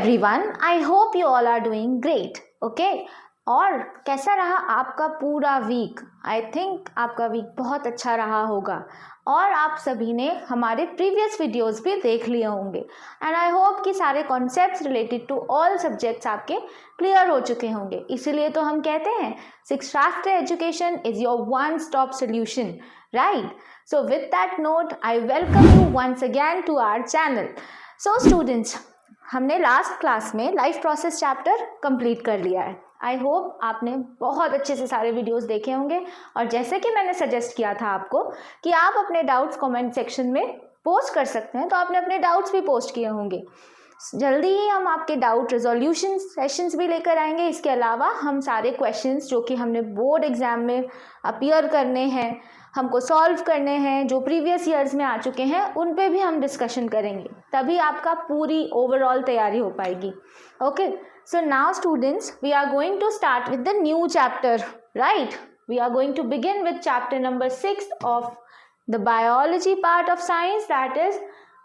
everyone, I hope you all are doing great. Okay? और कैसा रहा आपका पूरा वीक? आई थिंक आपका वीक बहुत अच्छा रहा होगा और आप सभी ने हमारे प्रीवियस वीडियोस भी देख लिए होंगे एंड आई होप कि सारे concepts related to all subjects आपके क्लियर हो चुके होंगे. इसीलिए तो हम कहते हैं शिक्षाशास्त्र education is your one stop solution, right? So with that note I welcome you once again to our channel. So students, हमने लास्ट क्लास में लाइफ प्रोसेस चैप्टर कंप्लीट कर लिया है. आई होप आपने बहुत अच्छे से सारे वीडियोस देखे होंगे और जैसे कि मैंने सजेस्ट किया था आपको कि आप अपने डाउट्स कमेंट सेक्शन में पोस्ट कर सकते हैं, तो आपने अपने डाउट्स भी पोस्ट किए होंगे. जल्दी ही हम आपके डाउट रिजोल्यूशन सेशंस भी लेकर आएंगे. इसके अलावा हम सारे क्वेश्चंस जो कि हमने बोर्ड एग्जाम में अपीयर करने हैं, हमको सॉल्व करने हैं, जो प्रीवियस ईयर्स में आ चुके हैं, उन पे भी हम डिस्कशन करेंगे. तभी आपका पूरी ओवरऑल तैयारी हो पाएगी. Okay, so now students, we are going to start with the new chapter, right? We are going to begin with chapter number 6 of the biology part of science, that is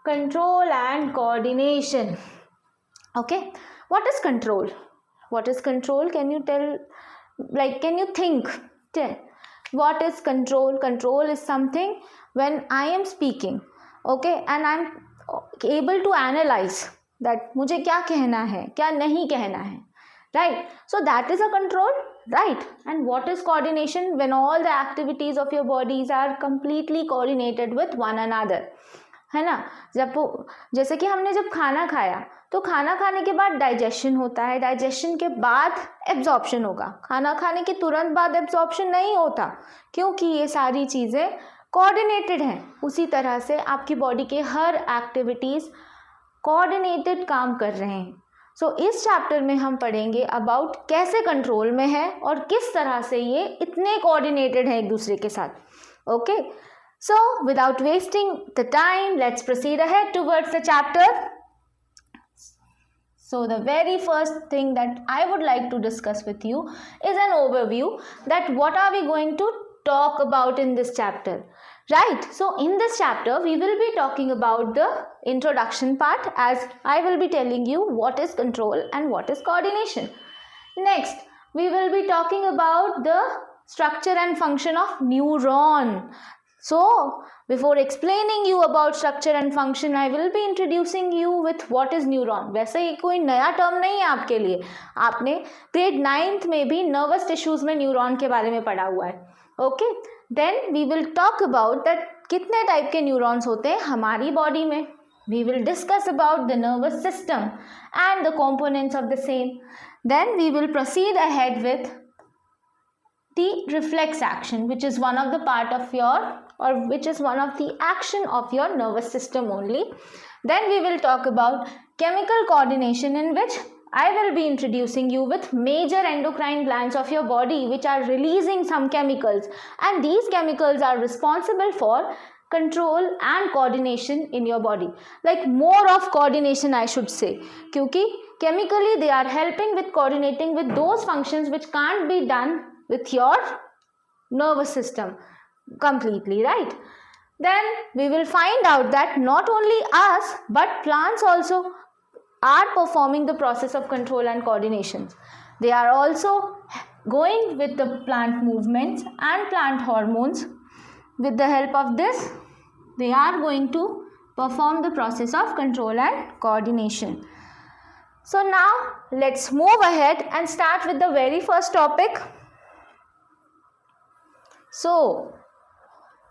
control and coordination. Okay, what is control? What is control? Can you tell, like, can you think? What is control? Control is something when I am speaking, okay, and I'm able to analyze that मुझे क्या कहना है, क्या नहीं कहना है, right? So that is a control, right? And what is coordination? When all the activities of your bodies are completely coordinated with one another, है ना? जैसे कि हमने जब खाना खाया तो खाना खाने के बाद डाइजेशन होता है, डाइजेशन के बाद एब्जॉर्प्शन होगा. खाना खाने के तुरंत बाद एब्जॉर्प्शन नहीं होता क्योंकि ये सारी चीज़ें कोऑर्डिनेटेड हैं. उसी तरह से आपकी बॉडी के हर एक्टिविटीज़ कोऑर्डिनेटेड काम कर रहे हैं. सो इस चैप्टर में हम पढ़ेंगे अबाउट कैसे कंट्रोल में है और किस तरह से ये इतने कोऑर्डिनेटेड हैं एक दूसरे के साथ. Okay, so without wasting the time, let's proceed ahead towards the chapter. So the very first thing that I would like to discuss with you is an overview that what are we going to talk about in this chapter, right? So in this chapter we will be talking about the introduction part, as I will be telling you what is control and what is coordination. Next we will be talking about the structure and function of neuron. So, before explaining you about structure and function, I will be introducing you with what is neuron. वैसे ये कोई नया term नहीं है आपके लिए. आपने grade 9th में भी नर्वस टिश्यूज में न्यूरॉन के बारे में पढ़ा हुआ है. Okay, then we will talk about that कितने टाइप के न्यूरॉन्स होते हैं हमारी बॉडी में. We will discuss about the nervous system and the components of the same. Then we will proceed ahead with the reflex action, which is one of the part of your, or which is one of the action of your nervous system only. Then we will talk about chemical coordination, in which I will be introducing you with major endocrine glands of your body which are releasing some chemicals, and these chemicals are responsible for control and coordination in your body. Like more of coordination I should say, क्योंकि chemically they are helping with coordinating with those functions which can't be done with your nervous system completely, right? Then we will find out that not only us but plants also are performing the process of control and coordination. They are also going with the plant movements and plant hormones. With the help of this, they are going to perform the process of control and coordination. So now let's move ahead and start with the very first topic. So,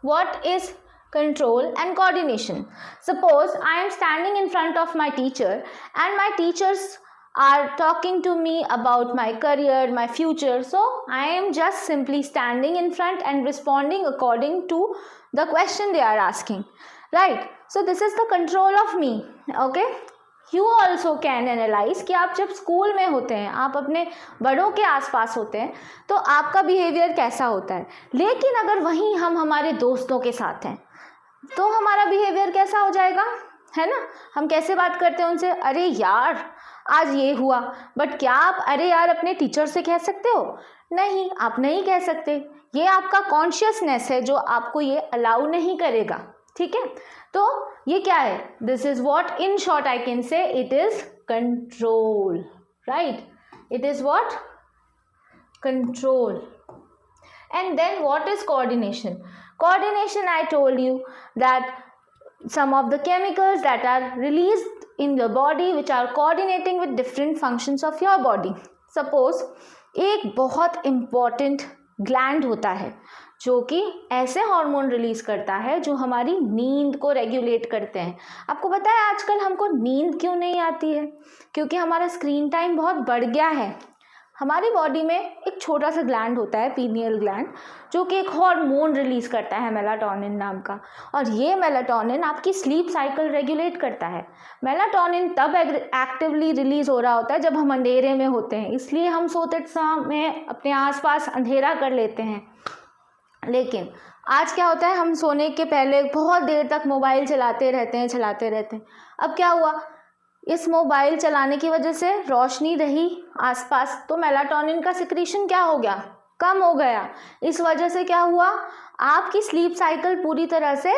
what is control and coordination? Suppose I am standing in front of my teacher and my teachers are talking to me about my career, my future. So, I am just simply standing in front and responding according to the question they are asking, right? So, this is the control of me, okay? You also can analyze कि आप जब school में होते हैं, आप अपने बड़ों के आसपास होते हैं, तो आपका बिहेवियर कैसा होता है. लेकिन अगर वहीं हम हमारे दोस्तों के साथ हैं तो हमारा बिहेवियर कैसा हो जाएगा, है ना? हम कैसे बात करते हैं उनसे, अरे यार आज ये हुआ. बट क्या आप अरे यार अपने टीचर से कह सकते हो? नहीं, आप नहीं कह सकते. ये आपका कॉन्शियसनेस है जो आपको ये अलाउ नहीं करेगा. ठीक है, तो ये क्या है? This is what in short I can say it is control, right? It is what? Control. And then what is coordination? Coordination, I told you that some of the chemicals that are released in the body which are coordinating with different functions of your body. Suppose एक बहुत important gland होता है जो कि ऐसे hormone release करता है जो हमारी नींद को रेगुलेट करते हैं. आपको पता है आजकल हमको नींद क्यों नहीं आती है? क्योंकि हमारा स्क्रीन टाइम बहुत बढ़ गया है. हमारी बॉडी में एक छोटा सा ग्लैंड होता है, पीनियल ग्लैंड, जो कि एक हार्मोन रिलीज करता है मेलाटोनिन नाम का. और ये मेलाटोनिन आपकी स्लीप साइकिल रेगुलेट करता है. मेलाटोनिन तब एक्टिवली रिलीज हो रहा होता है जब हम अंधेरे में होते हैं, इसलिए हम सोते समय अपने आसपास अंधेरा कर लेते हैं. लेकिन आज क्या होता है, हम सोने के पहले बहुत देर तक मोबाइल चलाते रहते हैं. अब क्या हुआ, इस मोबाइल चलाने की वजह से रोशनी रही आसपास तो मेलाटोनिन का सिक्रीशन क्या हो गया, कम हो गया. इस वजह से क्या हुआ, आपकी स्लीप साइकिल पूरी तरह से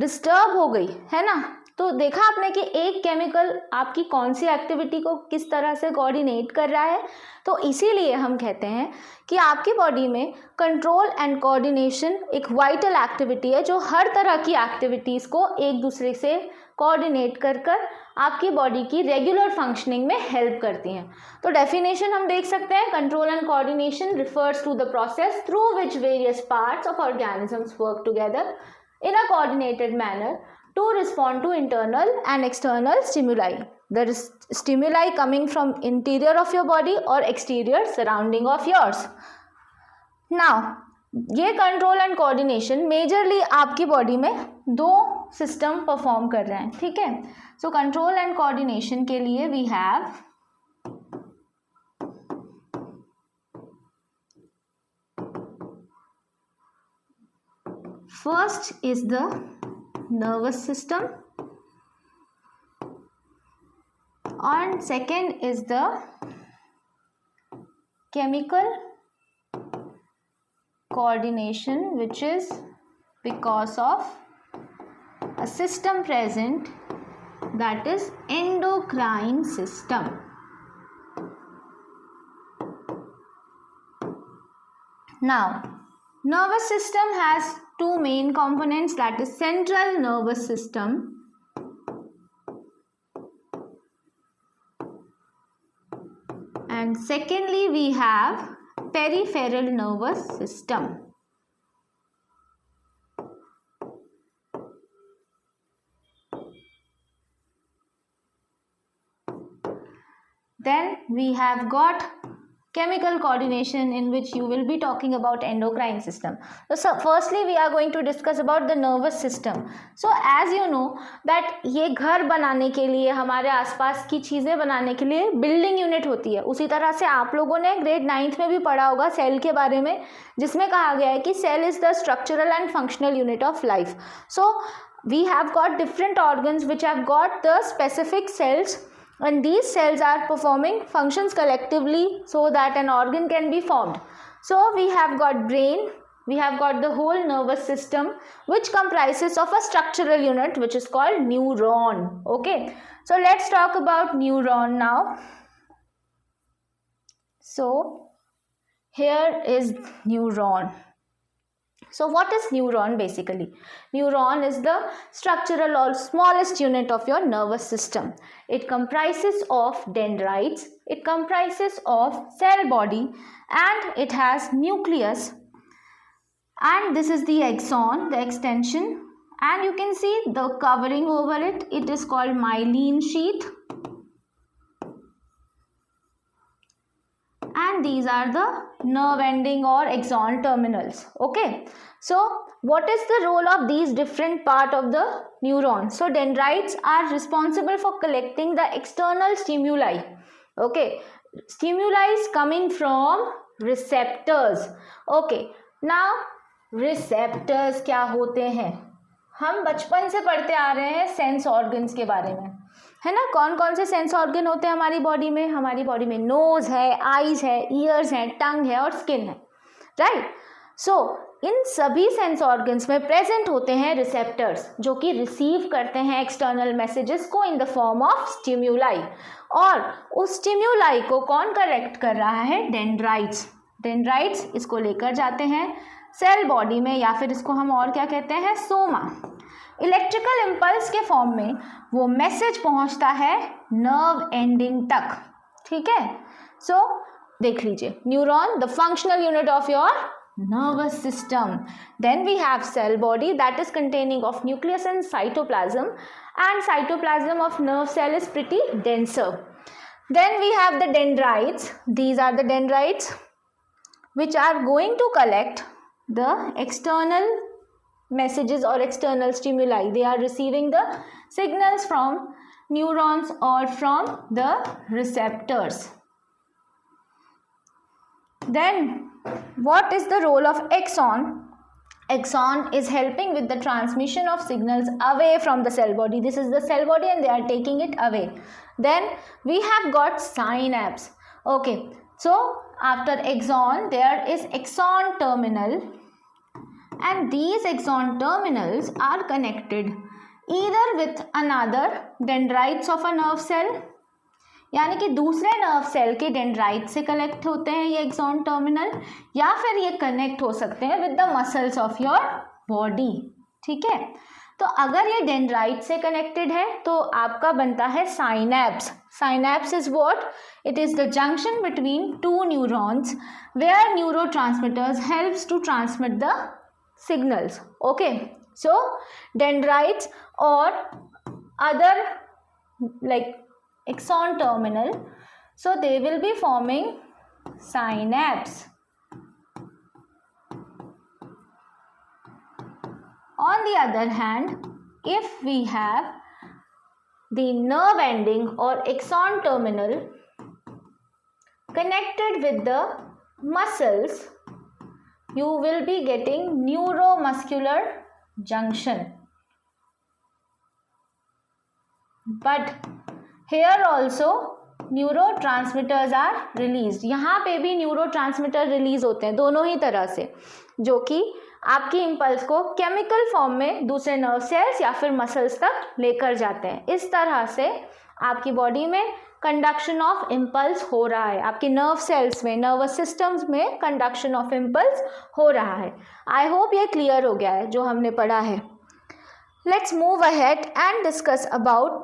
डिस्टर्ब हो गई, है ना. तो देखा आपने कि एक केमिकल आपकी कौन सी एक्टिविटी को किस तरह से कोऑर्डिनेट कर रहा है. तो इसीलिए हम कहते हैं कि आपकी बॉडी में कंट्रोल एंड कोऑर्डिनेशन एक वाइटल एक्टिविटी है जो हर तरह की एक्टिविटीज़ को एक दूसरे से कोऑर्डिनेट कर आपकी बॉडी की रेगुलर फंक्शनिंग में हेल्प करती हैं. तो डेफिनेशन हम देख सकते हैं, control and coordination refers to the process through which various parts of organisms work together in a coordinated manner to respond to internal and external stimuli. The stimuli coming from interior of your body or exterior surrounding of yours. Now, ये control and coordination majorly आपकी body में दो system perform कर रहे हैं, ठीक है. So control and coordination के लिए we have first is the nervous system and second is the chemical coordination, which is because of a system present, that is endocrine system. Now, nervous system has two main components, that is central nervous system and secondly we have peripheral nervous system. Then we have got chemical coordination, in which you will be talking about endocrine system. So firstly we are going to discuss about the nervous system. So as you know that ये घर बनाने के लिए, हमारे आसपास की चीज़ें बनाने के लिए बिल्डिंग यूनिट होती है. उसी तरह से आप लोगों ने ग्रेड 9th में भी पढ़ा होगा सेल के बारे में, जिसमें कहा गया है कि cell is the structural and functional unit of life. So we have got different organs which have got the specific cells, and these cells are performing functions collectively so that an organ can be formed. So we have got brain, we have got the whole nervous system, which comprises of a structural unit which is called neuron. Okay, so let's talk about neuron now. So here is neuron. So what is neuron basically? Neuron is the structural or smallest unit of your nervous system. It comprises of dendrites, it comprises of cell body, and it has nucleus, and this is the axon, the extension, and you can see the covering over it, it is called myelin sheath, and these are the nerve ending or axon terminals. Okay, so what is the role of these different part of the neuron? So dendrites are responsible for collecting the external stimuli. Okay, stimuli is coming from receptors. Okay, now receptors क्या होते हैं? हम बचपन से पढ़ते आ रहे हैं sense organs के बारे में, है ना. कौन कौन से सेंस ऑर्गन होते हैं हमारी बॉडी में? हमारी बॉडी में नोज है, आईज है, ईयर्स हैं, टंग है और स्किन है, राइट. सो इन सभी सेंस ऑर्गन्स में प्रेजेंट होते हैं रिसेप्टर्स जो कि रिसीव करते हैं एक्सटर्नल मैसेजेस को इन द फॉर्म ऑफ स्टिम्युलाई, और उस स्टिम्युलाई को कौन कलेक्ट कर रहा है? डेंड्राइट्स। डेंड्राइट्स इसको लेकर जाते हैं सेल बॉडी में, या फिर इसको हम और क्या कहते हैं? सोमा। इलेक्ट्रिकल इम्पल्स के फॉर्म में वो मैसेज पहुंचता है नर्व एंडिंग तक, ठीक है। सो देख लीजिए, neuron the functional unit of your nervous system. Then we have cell body that is containing of nucleus and cytoplasm of nerve cell is pretty denser. Then we have the dendrites. These are the dendrites which are going to collect the external messages or external stimuli. They are receiving the signals from neurons or from the receptors. Then what is the role of axon? Axon is helping with the transmission of signals away from the cell body. This is the cell body and they are taking it away. Then we have got synapse. Okay, so after axon there is axon terminal, and these axon terminals are connected either with another dendrites of a nerve cell, यानी कि दूसरे nerve cell के dendrite से connect होते हैं ये axon terminal, या फिर ये कनेक्ट हो सकते हैं with the muscles of your body, ठीक है। तो अगर ये डेंड्राइट से कनेक्टेड है तो आपका बनता है synapse. Synapse is what? It is the junction between two neurons where neurotransmitters helps to transmit the signals. Okay, so dendrites और other like axon terminal, so they will be forming synapse. On the other hand, if we have the nerve ending or axon terminal connected with the muscles, you will be getting neuromuscular junction. But here also neurotransmitters are released. यहाँ पे भी neurotransmitter release होते हैं दोनों ही तरह से, जो कि आपकी इम्पल्स को केमिकल फॉर्म में दूसरे नर्व सेल्स या फिर मसल्स तक लेकर जाते हैं। इस तरह से आपकी बॉडी में कंडक्शन ऑफ इम्पल्स हो रहा है, आपके नर्व सेल्स में, नर्वस सिस्टम्स में कंडक्शन ऑफ इम्पल्स हो रहा है। आई होप ये क्लियर हो गया है जो हमने पढ़ा है। Let's move ahead and discuss about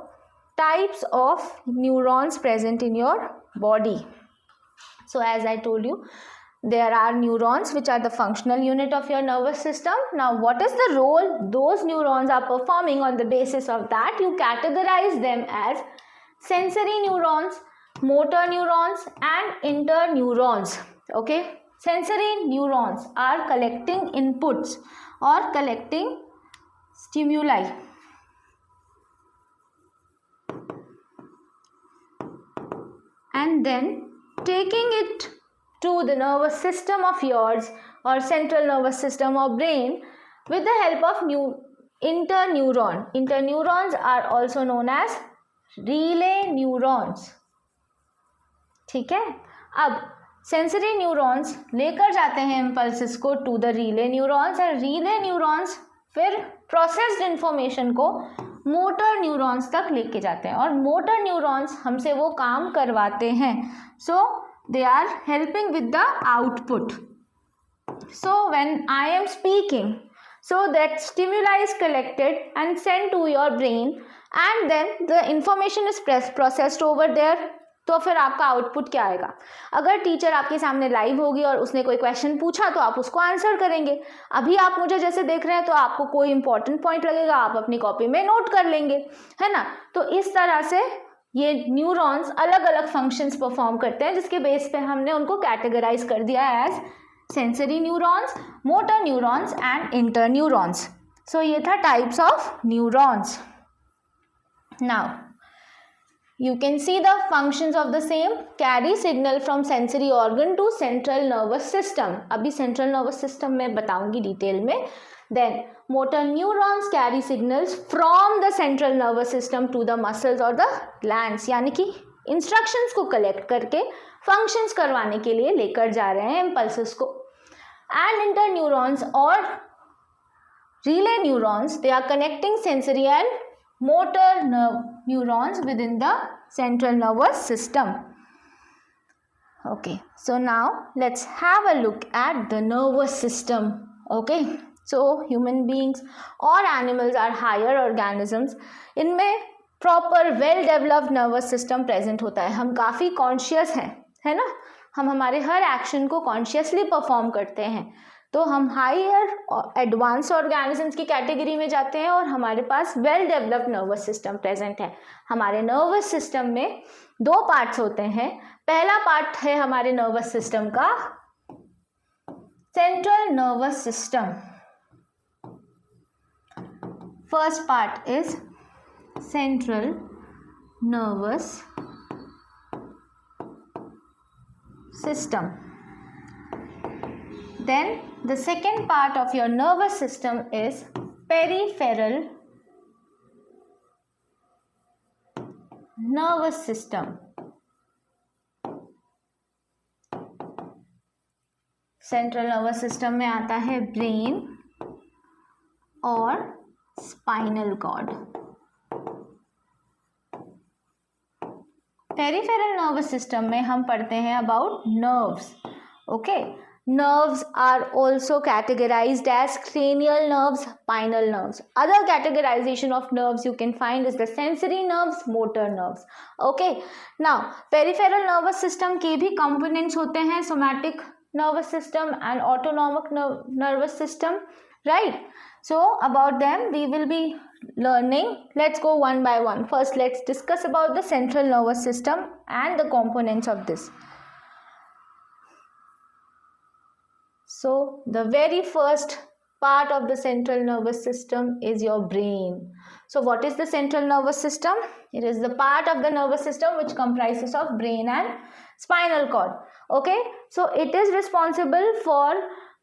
types of neurons present in your body. So as I told you, there are neurons which are the functional unit of your nervous system. Now what is the role those neurons are performing? On the basis of that, you categorize them as sensory neurons, motor neurons and interneurons. Okay, sensory neurons are collecting inputs or collecting stimuli, and then taking it to the nervous system of yours or central nervous system or brain with the help of interneuron. Interneurons are also known as relay neurons, ठीक है। अब sensory neurons लेकर जाते हैं impulses को to the relay neurons, और relay neurons फिर processed information को मोटर न्यूरॉन्स तक लेके जाते हैं, और मोटर न्यूरॉन्स हमसे वो काम करवाते हैं। So they are helping with the output. So when I am speaking, so that stimuli is collected and sent to your brain and then the information is processed over there. तो फिर आपका output क्या आएगा? अगर teacher आपके सामने live होगी और उसने कोई क्वेश्चन पूछा तो आप उसको आंसर करेंगे। अभी आप मुझे जैसे देख रहे हैं तो आपको कोई इंपॉर्टेंट पॉइंट लगेगा, आप अपनी कॉपी में नोट कर लेंगे, है ना। तो इस तरह से ये न्यूरॉन्स अलग अलग फंक्शंस परफॉर्म करते हैं, जिसके बेस पे हमने उनको कैटेगराइज कर दिया as sensory neurons, motor neurons and interneurons. So ये था types of neurons. Now you can see the functions of the same. Carry signal from sensory organ to central nervous system. अभी central nervous system में बताऊंगी detail में। Then motor neurons carry signals from the central nervous system to the muscles or the glands, यानी कि instructions को collect करके functions करवाने के लिए लेकर जा रहे हैं impulses को। and interneurons or relay neurons, they are connecting sensory and motor neurons within the central nervous system. Okay, so now let's have a look at the nervous system. Okay, so human beings or animals are higher organisms. इनमें proper well developed nervous system present होता है. हम काफ़ी conscious हैं, है ना. हम हमारे हर एक्शन को कॉन्शियसली परफॉर्म करते हैं. तो हम हायर एडवांस ऑर्गेनिजम्स की कैटेगरी में जाते हैं और हमारे पास well developed nervous system present है. हमारे नर्वस सिस्टम में 2 पार्ट्स होते हैं. पहला पार्ट है हमारे नर्वस सिस्टम का central nervous system. First part is central nervous system. Then the second part of your nervous system is peripheral nervous system. Central nervous system में आता है ब्रेन और spinal cord. Peripheral nervous system में हम पढ़ते हैं about nerves. Okay, nerves are also categorized as cranial nerves, spinal nerves. Other categorization of nerves you can find is the sensory nerves, motor nerves. Okay, now peripheral nervous system के भी components होते हैं, somatic nervous system and autonomic nervous system, right? So about them we will be learning. Let's go one by one. First let's discuss about the central nervous system and the components of this. So the very first part of the central nervous system is your brain. So what is the central nervous system? It is the part of the nervous system which comprises of brain and spinal cord. Okay, so it is responsible for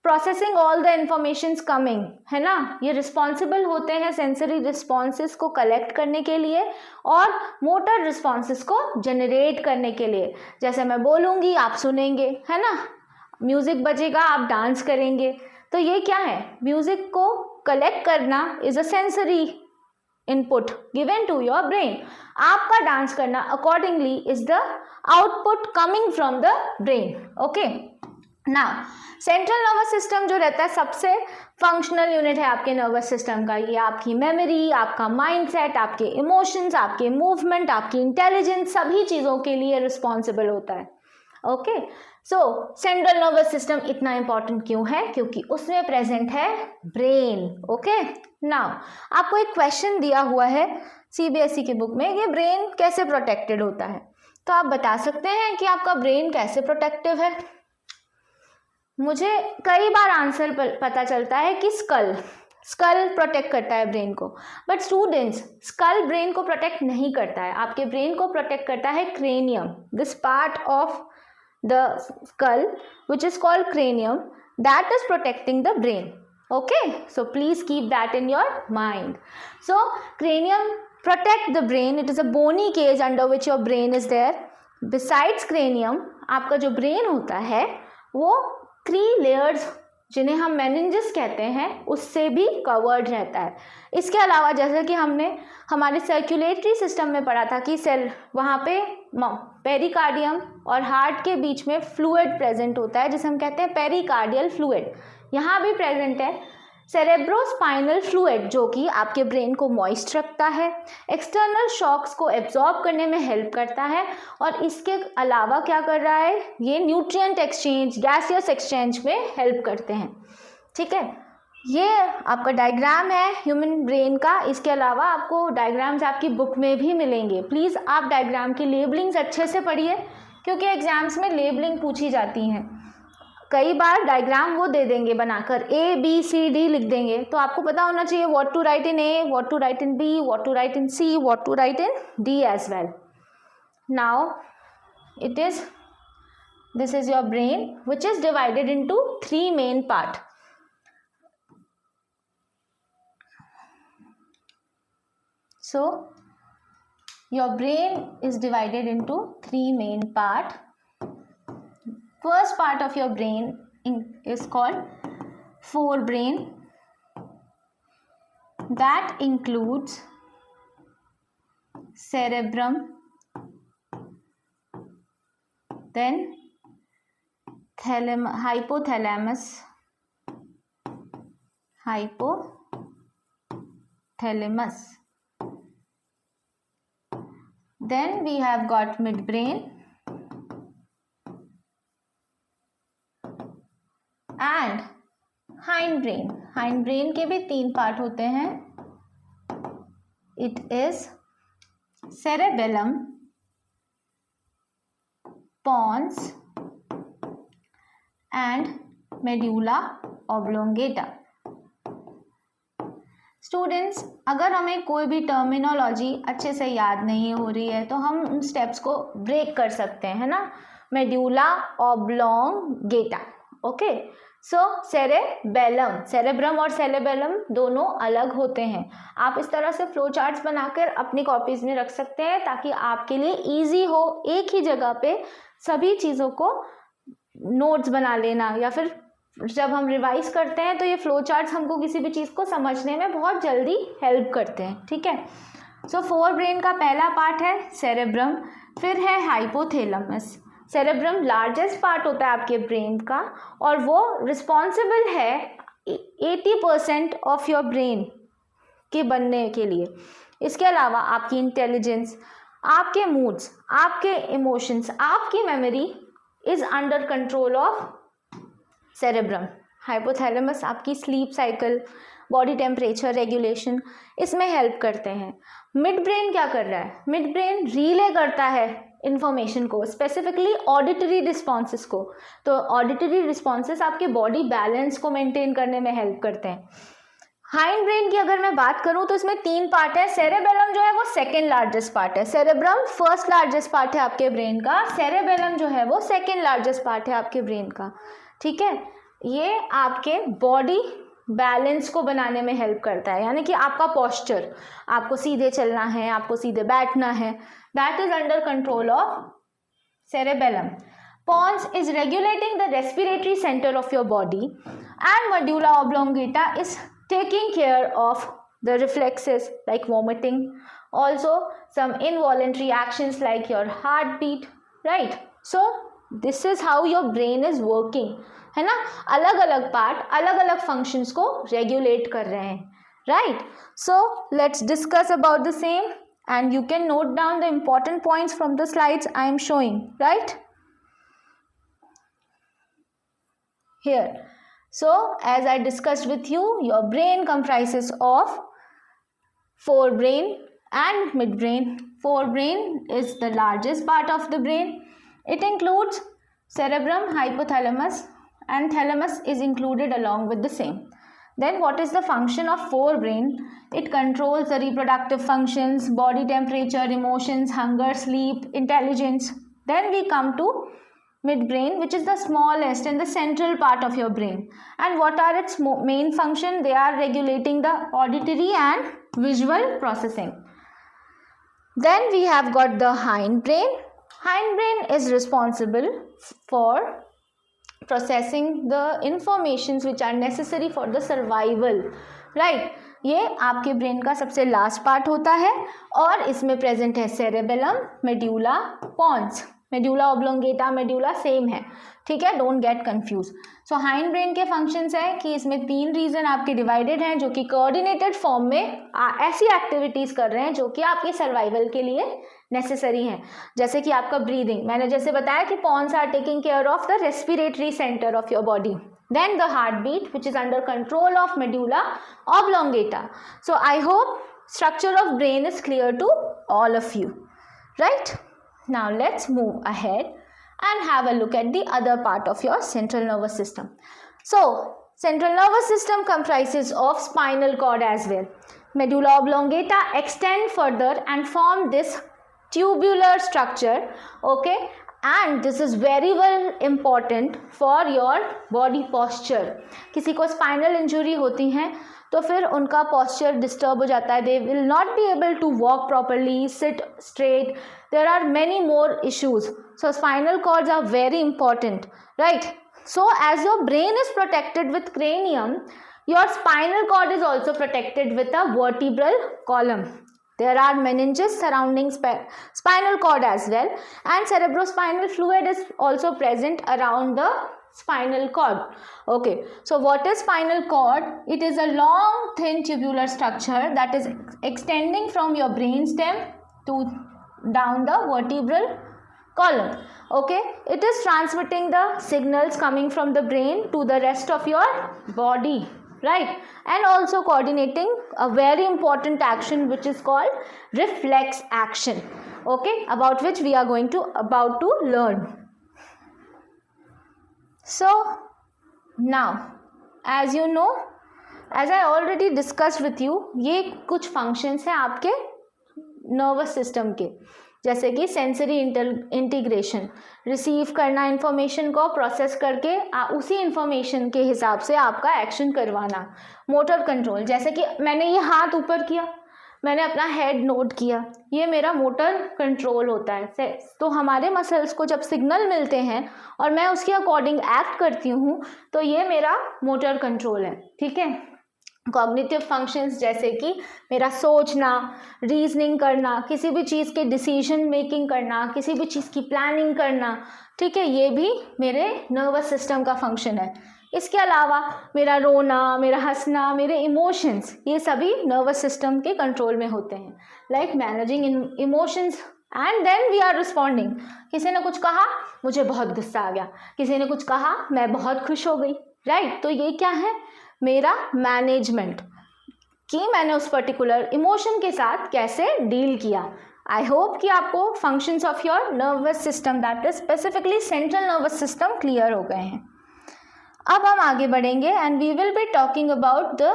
processing all the informations coming, है ना. ये responsible होते हैं sensory responses को collect करने के लिए और motor responses को generate करने के लिए. जैसे मैं बोलूँगी आप सुनेंगे, है ना. म्यूजिक बजेगा आप डांस करेंगे. तो ये क्या है, म्यूजिक को कलेक्ट करना is a sensory input given to your brain. आपका डांस करना accordingly is the output coming from the brain. Okay, now central nervous system जो रहता है सबसे फंक्शनल यूनिट है आपके नर्वस सिस्टम का. ये आपकी मेमोरी, आपका माइंडसेट, आपके इमोशंस, आपके मूवमेंट, आपकी इंटेलिजेंस, सभी चीज़ों के लिए रिस्पॉन्सिबल होता है. ओके, सो सेंट्रल नर्वस सिस्टम इतना इंपॉर्टेंट क्यों है? क्योंकि उसमें प्रेजेंट है ब्रेन. ओके, नाउ आपको एक क्वेश्चन दिया हुआ है सीबीएसई की बुक में, ये ब्रेन कैसे प्रोटेक्टेड होता है. तो आप बता सकते हैं कि आपका ब्रेन कैसे प्रोटेक्टिव है. मुझे कई बार आंसर पता चलता है कि स्कल प्रोटेक्ट करता है ब्रेन को, बट स्टूडेंट्स स्कल ब्रेन को प्रोटेक्ट नहीं करता है. आपके ब्रेन को प्रोटेक्ट करता है cranium, this part of the skull which is called cranium, that is protecting the brain. Okay, so please keep that in your mind. So cranium protect the brain. It is a bony cage under which your brain is there. Besides cranium, आपका जो brain होता है वो 3 layers जिन्हें हम meninges कहते हैं उससे भी कवर्ड रहता है. इसके अलावा जैसे कि हमने हमारे सर्कुलेटरी सिस्टम में पढ़ा था कि सेल वहाँ पे पेरिकार्डियम और हार्ट के बीच में फ्लूइड प्रेजेंट होता है जिसे हम कहते हैं पेरिकार्डियल फ्लूइड. यहाँ भी प्रेजेंट है सेरेब्रोस्पाइनल फ्लूइड जो कि आपके ब्रेन को मॉइस्ट रखता है, एक्सटर्नल शॉक्स को एब्जॉर्ब करने में हेल्प करता है और इसके अलावा क्या कर रहा है, ये न्यूट्रिएंट एक्सचेंज, गैसियस एक्सचेंज में हेल्प करते हैं. ठीक है, ये आपका डायग्राम है ह्यूमन ब्रेन का. इसके अलावा आपको डायग्राम्स आपकी बुक में भी मिलेंगे. प्लीज़ आप डायग्राम की लेबलिंग्स अच्छे से पढ़िए क्योंकि एग्जाम्स में लेबलिंग पूछी जाती हैं. कई बार डायग्राम वो दे देंगे बनाकर, ए बी सी डी लिख देंगे, तो आपको पता होना चाहिए what to write in A, what to write in B, what to write in C, what to write in D as well. Now it is, this is your brain which is divided into 3 main part. So your brain is divided into 3 main part. First part of your brain is called forebrain. That includes cerebrum, then hypothalamus, then we have got midbrain and hindbrain. hindbrain के भी 3 part होते हैं. It is cerebellum, pons and medulla oblongata. Students, अगर हमें कोई भी terminology अच्छे से याद नहीं हो रही है तो हम उन स्टेप्स को ब्रेक कर सकते हैं, है ना. Medulla oblongata. ओके, सो सेरेबेलम, सेरेब्रम और सेरेबेलम दोनों अलग होते हैं. आप इस तरह से फ्लो चार्ट्स बनाकर अपनी कॉपीज में रख सकते हैं ताकि आपके लिए इजी हो एक ही जगह पे सभी चीज़ों को नोट्स बना लेना, या फिर जब हम रिवाइज करते हैं तो ये फ्लो चार्ट्स हमको किसी भी चीज़ को समझने में बहुत जल्दी हेल्प करते हैं. ठीक है. सो फोर ब्रेन का पहला पार्ट है सेरेब्रम, फिर है हाइपोथैलेमस. सेरेब्रम लार्जेस्ट पार्ट होता है आपके ब्रेन का और वो रिस्पॉन्सिबल है 80% ऑफ योर ब्रेन के बनने के लिए. इसके अलावा आपकी इंटेलिजेंस, आपके मूड्स, आपके इमोशंस, आपकी memory is under control of cerebrum. Hypothalamus आपकी sleep cycle, body temperature regulation, इसमें हेल्प करते हैं. मिड ब्रेन क्या कर रहा है? मिड ब्रेन रिले करता है इंफॉर्मेशन को, स्पेसिफिकली ऑडिटरी रिस्पॉन्सेस को. तो ऑडिटरी रिस्पॉन्सेस आपके बॉडी बैलेंस को मेंटेन करने में हेल्प करते हैं. हाइंड ब्रेन की अगर मैं बात करूं तो इसमें 3 पार्ट है. सेरेबेलम जो है वो सेकेंड लार्जेस्ट पार्ट है. सेरेब्रम फर्स्ट लार्जेस्ट पार्ट है आपके ब्रेन का, सेरेबेलम जो है वो सेकेंड लार्जेस्ट पार्ट है आपके ब्रेन का. ठीक है. ये आपके बॉडी बैलेंस को बनाने में हेल्प करता है, यानी कि आपका पोस्चर, आपको सीधे चलना है, आपको सीधे बैठना है, that is under control of cerebellum. Pons is regulating the respiratory center of your body and medulla oblongata is taking care of the reflexes like vomiting, also some involuntary actions like your heartbeat, right? So this is how your brain is working, है ना. अलग अलग part अलग अलग functions को regulate कर रहे हैं, right. So let's discuss about the same and you can note down the important points from the slides I am showing, right? Here, so as I discussed with you, your brain comprises of forebrain and midbrain. Forebrain is the largest part of the brain. It includes cerebrum, hypothalamus, and thalamus is included along with the same. Then what is the function of forebrain? It controls the reproductive functions, body temperature, emotions, hunger, sleep, intelligence. Then we come to midbrain, which is the smallest and the central part of your brain. And what are its main function? They are regulating the auditory and visual processing. Then we have got the hindbrain. Hindbrain is responsible for processing the informations which are necessary for the survival, right? ये आपके brain का सबसे last part होता है और इसमें present है cerebellum, medulla, pons. Medulla oblongata, medulla same है, ठीक है, don't get confuse. So hind brain के फंक्शंस हैं कि इसमें 3 रीजन आपके डिवाइडेड हैं जो कि कोऑर्डिनेटेड फॉर्म में ऐसी एक्टिविटीज़ कर रहे हैं जो कि आपके सर्वाइवल के लिए नेसेसरी हैं. जैसे कि आपका ब्रीदिंग, मैंने जैसे बताया कि pons are taking care of the respiratory centre of your body. Then the heartbeat, which is under control of medulla oblongata. So I hope structure of brain is clear to all of you, right? Now let's move ahead and have a look at the other part of your central nervous system. So central nervous system comprises of spinal cord as well. Medulla oblongata extend further and form this tubular structure, okay? And this is very well important for your body posture. किसी को spinal injury होती है तो फिर उनका posture disturb हो जाता है. They will not be able to walk properly, sit straight. There are many more issues. So spinal cords are very important, right? So as your brain is protected with cranium, your spinal cord is also protected with a vertebral column. There are meninges surrounding spinal cord as well, and cerebrospinal fluid is also present around the spinal cord. Okay, so what is spinal cord? It is a long thin tubular structure that is extending from your brainstem to down the vertebral column. Okay, it is transmitting the signals coming from the brain to the rest of your body, right? And also coordinating a very important action which is called reflex action, okay, about which we are about to learn. So now, as you know, as I already discussed with you, ये कुछ functions हैं आपके nervous system के, जैसे कि sensory integration, receive करना information को, process करके उसी इन्फॉर्मेशन के हिसाब से आपका एक्शन करवाना। मोटर कंट्रोल, जैसे कि मैंने ये हाथ ऊपर किया, मैंने अपना हेड नोट किया, ये मेरा मोटर कंट्रोल होता है। तो हमारे मसल्स को जब सिग्नल मिलते हैं और मैं उसके अकॉर्डिंग एक्ट करती हूँ तो ये मेरा मोटर कंट्रोल है, ठीक है। कॉग्निटिव फंक्शंस, जैसे कि मेरा सोचना, रीजनिंग करना, किसी भी चीज़ के डिसीजन मेकिंग करना, किसी भी चीज़ की प्लानिंग करना, ठीक है, ये भी मेरे नर्वस सिस्टम का फंक्शन है। इसके अलावा मेरा रोना, मेरा हंसना, मेरे इमोशंस, ये सभी नर्वस सिस्टम के कंट्रोल में होते हैं। Like managing emotions and then we are responding. किसी ने कुछ कहा, मुझे बहुत गुस्सा आ गया, किसी ने कुछ कहा, मैं बहुत खुश हो गई, राइट। तो ये क्या है, मेरा मैनेजमेंट, कि मैंने उस पर्टिकुलर इमोशन के साथ कैसे डील किया। आई होप कि आपको functions of your nervous system, that is specifically central nervous system, clear हो गए हैं। अब हम आगे बढ़ेंगे and we will be talking about the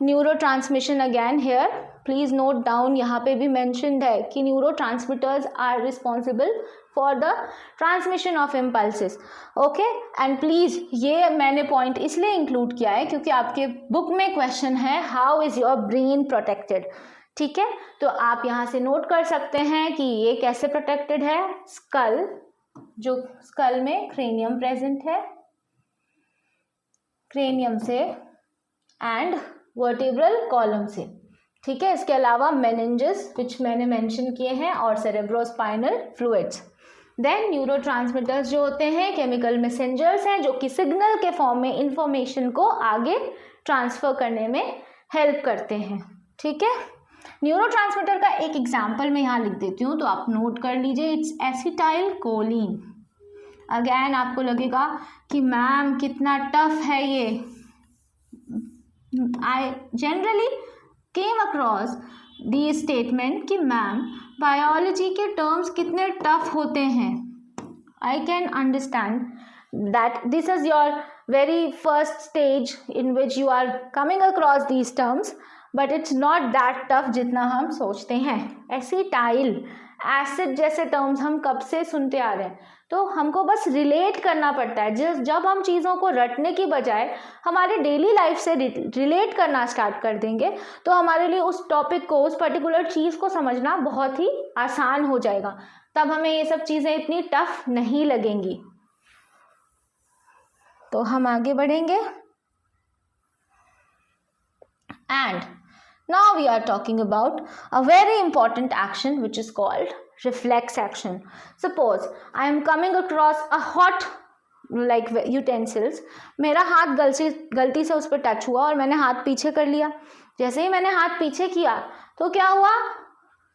neurotransmission again here. Please note down, यहाँ पे भी मेंशन्ड है कि neurotransmitters are responsible for the transmission of impulses, okay. And please ये मैंने पॉइंट इसलिए इंक्लूड किया है क्योंकि आपके बुक में क्वेश्चन है how is your brain protected, ठीक है। तो आप यहाँ से नोट कर सकते हैं कि ये कैसे प्रोटेक्टेड है। स्कल, जो स्कल में क्रेनियम प्रेजेंट है, क्रेनियम से एंड वर्टिब्रल कॉलम से, ठीक है। इसके अलावा मेनिंजेस विच मैंने मेंशन किए हैं और सेरेब्रोस्पाइनल फ्लूइड्स। देन न्यूरोट्रांसमीटर्स जो होते हैं केमिकल मैसेंजर्स हैं जो कि सिग्नल के फॉर्म में इंफॉर्मेशन को आगे ट्रांसफर करने में हेल्प करते हैं, ठीक है। न्यूरोट्रांसमीटर का एक एग्जांपल मैं यहाँ लिख देती हूँ तो आप नोट कर लीजिए, इट्स एसिटाइल कोलिन। अगेन आपको लगेगा कि मैम कितना टफ है ये। I generally came across the statement कि मैम बायोलॉजी के टर्म्स कितने टफ होते हैं। I can understand that this is your very first stage in which you are coming across these terms, but it's not that tough जितना हम सोचते हैं। Acetyl, acid जैसे टर्म्स हम कब से सुनते आ रहे हैं, तो हमको बस रिलेट करना पड़ता है। जब हम चीज़ों को रटने की बजाय हमारे डेली लाइफ से रिलेट करना स्टार्ट कर देंगे तो हमारे लिए उस टॉपिक को, उस पर्टिकुलर चीज़ को समझना बहुत ही आसान हो जाएगा। तब हमें ये सब चीज़ें इतनी टफ नहीं लगेंगी। तो हम आगे बढ़ेंगे and now we are talking about a very important action which is called reflex action. Suppose I am coming across a hot like utensils, मेरा हाथ गलती से उस पर टच हुआ और मैंने हाथ पीछे कर लिया। जैसे ही मैंने हाथ पीछे किया तो क्या हुआ,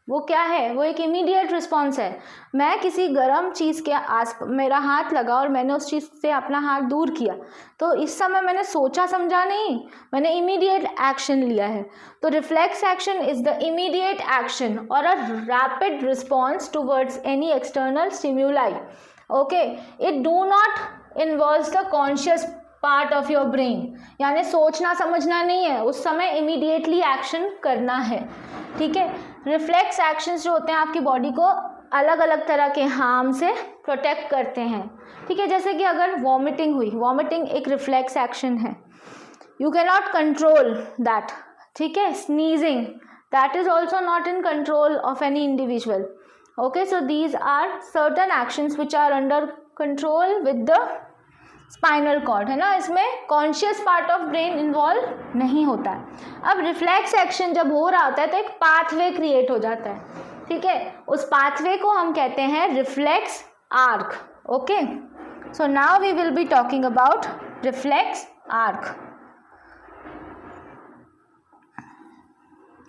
वो क्या है, वो एक इमीडिएट रिस्पॉन्स है। मैं किसी गर्म चीज़ के आस मेरा हाथ लगा और मैंने उस चीज़ से अपना हाथ दूर किया, तो इस समय मैंने सोचा समझा नहीं, मैंने इमीडिएट एक्शन लिया है। तो reflex action is the immediate action और a rapid response towards any external stimuli, okay. It do not involves the conscious part of your brain, यानी सोचना समझना नहीं है, उस समय इमीडिएटली एक्शन करना है, ठीक है। रिफ्लेक्स एक्शंस जो होते हैं आपकी बॉडी को अलग अलग तरह के हार्म से प्रोटेक्ट करते हैं, ठीक है। जैसे कि अगर वॉमिटिंग हुई, वॉमिटिंग एक रिफ्लेक्स एक्शन है, you can not control that, ठीक है। Sneezing, that is also not in control of any individual, okay. So these are certain actions which are under control with the spinal cord, है ना, इसमें conscious part of brain involve नहीं होता है। अब reflex action जब हो रहा होता है तो एक पाथवे क्रिएट हो जाता है, ठीक है, उस पाथवे को हम कहते हैं reflex arc. Okay, so now we will be talking about reflex arc.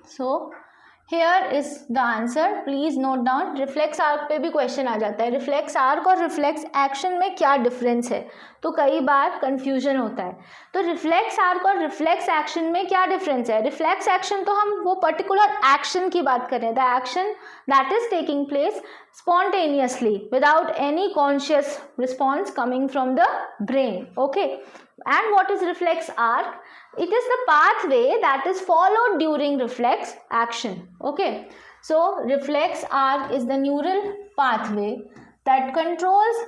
So here is the answer, please note down. Reflex arc पे भी क्वेश्चन आ जाता है, रिफ्लेक्स आर्क और रिफ्लेक्स एक्शन में क्या डिफरेंस है, तो कई बार कंफ्यूजन होता है। तो रिफ्लेक्स आर्क और रिफ्लेक्स एक्शन में क्या डिफरेंस है? रिफ्लेक्स एक्शन तो हम वो पर्टिकुलर एक्शन की बात कर रहे हैं, the action that is taking place spontaneously without any conscious response coming from the brain. Okay, and what is reflex arc? It is the pathway that is followed during reflex action. Okay, so reflex arc is the neural pathway that controls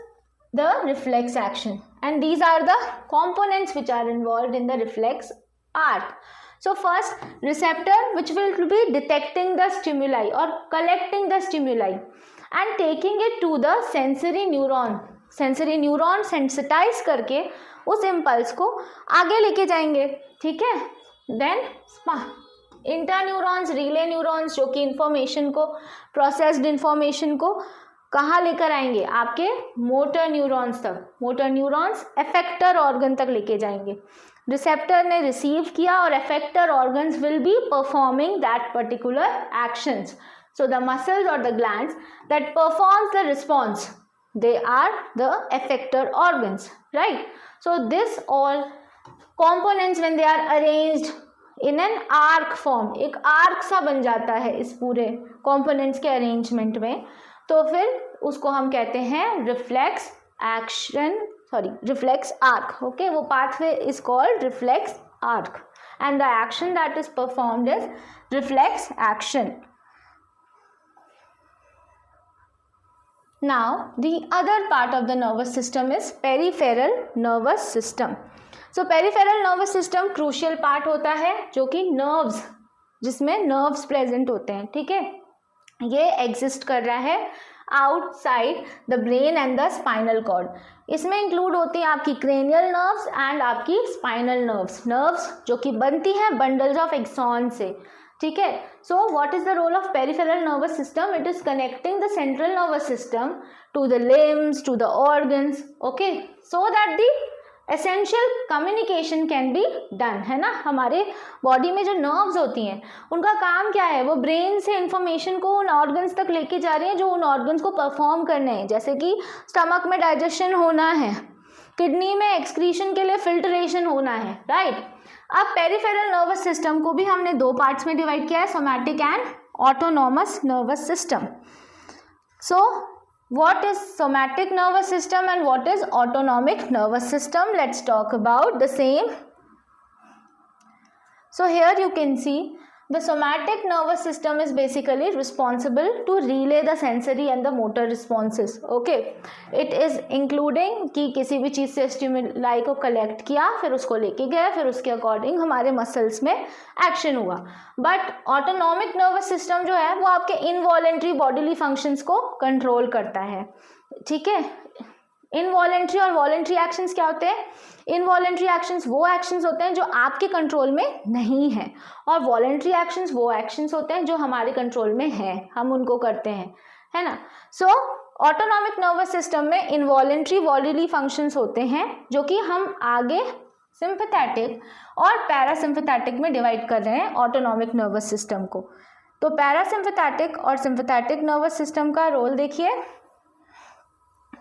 the reflex action, and these are the components which are involved in the reflex arc. So first, receptor which will be detecting the stimuli or collecting the stimuli and taking it to the sensory neuron. Sensory neuron sensitize करके उस impulse को आगे लेके जाएंगे, ठीक है। Then interneurons, relay neurons जो कि इंफॉर्मेशन को, प्रोसेस्ड इंफॉर्मेशन को कहाँ लेकर आएंगे? आपके मोटर न्यूरॉन्स तक। मोटर न्यूरॉन्स एफेक्टर ऑर्गन तक लेके जाएंगे। रिसेप्टर ने रिसीव किया और एफेक्टर organs will be performing that particular actions. So the muscles or the glands that performs the response, they are the effector organs, right? So this all components when they are arranged in an arc form, एक arc सा बन जाता है इस पूरे components के arrangement में, तो फिर उसको हम कहते हैं reflex action, reflex arc. Okay, वो pathway is called reflex arc and the action that is performed is reflex action. Now the other part of the nervous system is peripheral nervous system. So peripheral nervous system crucial part होता है जो कि nerves, जिसमें nerves present होते हैं, ठीक है, ये exist कर रहा है outside the brain and the spinal cord. इसमें include होती है आपकी cranial nerves and आपकी spinal nerves, nerves जो कि बनती हैं bundles of axon से, ठीक है. So what is the role of peripheral nervous system? It is connecting the central nervous system to the limbs, to the organs, okay, so that the essential communication can be done, है ना. हमारे body में जो nerves होती हैं उनका काम क्या है? वो ब्रेन से इंफॉर्मेशन को उन ऑर्गन्स तक लेके जा रही हैं जो उन ऑर्गन्स को परफॉर्म करने हैं, जैसे कि स्टमक में डाइजेशन होना है, किडनी में एक्सक्रीशन के लिए फिल्ट्रेशन होना है, राइट. अब पेरिफेरल नर्वस सिस्टम को भी हमने दो पार्ट्स में डिवाइड किया है, somatic and autonomous nervous system. So what is somatic nervous system and what is autonomic nervous system? Let's talk about the same. So here you can see the somatic nervous system is basically responsible to relay the sensory and the motor responses. Okay, it is including कि किसी भी चीज़ से stimuli को collect किया, फिर उसको लेके गया, फिर उसके अकॉर्डिंग हमारे मसल्स में एक्शन हुआ. बट ऑटोनॉमिक नर्वस सिस्टम जो है वो आपके इनवॉलेंट्री बॉडीली फंक्शंस को कंट्रोल करता है, ठीक है. इनवॉलेंट्री और वॉलेंट्री एक्शंस क्या होते हैं? इनवॉलेंट्री एक्शंस वो एक्शंस होते हैं जो आपके कंट्रोल में नहीं है, और वॉलेंट्री एक्शंस वो एक्शंस होते हैं जो हमारे कंट्रोल में है, हम उनको करते हैं, है ना. सो ऑटोनॉमिक नर्वस सिस्टम में इनवॉलेंट्री बॉडीली फंक्शंस होते हैं जो कि हम आगे सिंपैथेटिक और पैरासिम्पैथेटिक में डिवाइड कर रहे हैं ऑटोनॉमिक नर्वस सिस्टम को. तो पैरासिम्पैथेटिक और सिंपैथेटिक नर्वस सिस्टम का रोल देखिए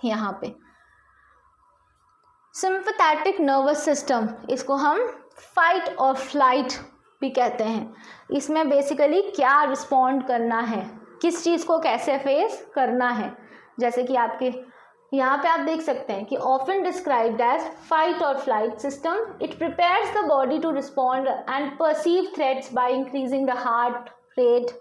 यहाँ पे. सिंपैथेटिक नर्वस सिस्टम, इसको हम फाइट और फ्लाइट भी कहते हैं. इसमें बेसिकली क्या रिस्पॉन्ड करना है, किस चीज़ को कैसे फेस करना है, जैसे कि आपके यहाँ पे आप देख सकते हैं कि ऑफन डिस्क्राइब्ड एज फाइट और flight system. It prepares the body to respond and perceive threats by increasing the heart rate,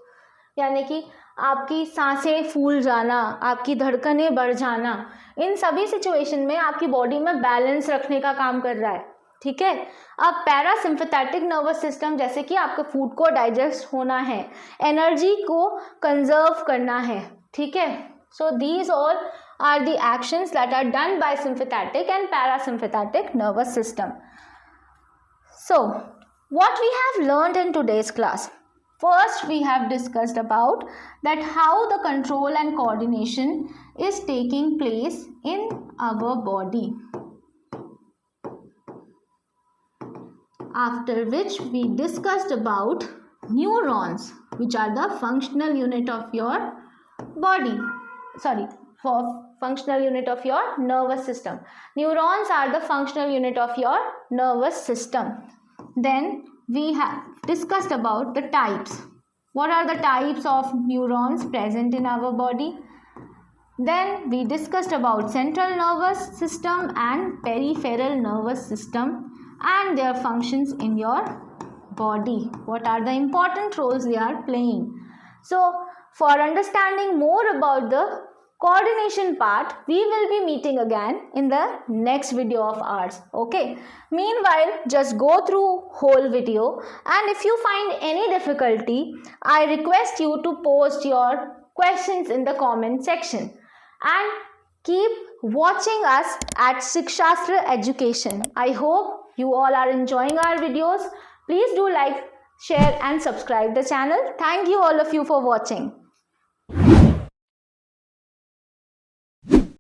यानी कि आपकी सांसें फूल जाना, आपकी धड़कनें बढ़ जाना, इन सभी सिचुएशन में आपकी बॉडी में बैलेंस रखने का काम कर रहा है, ठीक है. अब पैरासिम्पैथेटिक नर्वस सिस्टम जैसे कि आपके फूड को डाइजेस्ट होना है, एनर्जी को कंजर्व करना है, ठीक है. So these all are the actions that are done by sympathetic and parasympathetic nervous system. So, what we have learned in today's class. First, we have discussed about that how the control and coordination is taking place in our body. After which we discussed about neurons, which are the functional unit of your body. Functional unit of your nervous system. Neurons are the functional unit of your nervous system. Then we have discussed about the types. What are the types of neurons present in our body? Then we discussed about central nervous system and peripheral nervous system and their functions in your body. What are the important roles they are playing? So, for understanding more about the coordination part, we will be meeting again in the next video of ours. Okay. Meanwhile, just go through whole video, and if you find any difficulty, I request you to post your questions in the comment section. And keep watching us at Shikshastra Education. I hope you all are enjoying our videos. Please do like, share and subscribe the channel. Thank you all of you for watching.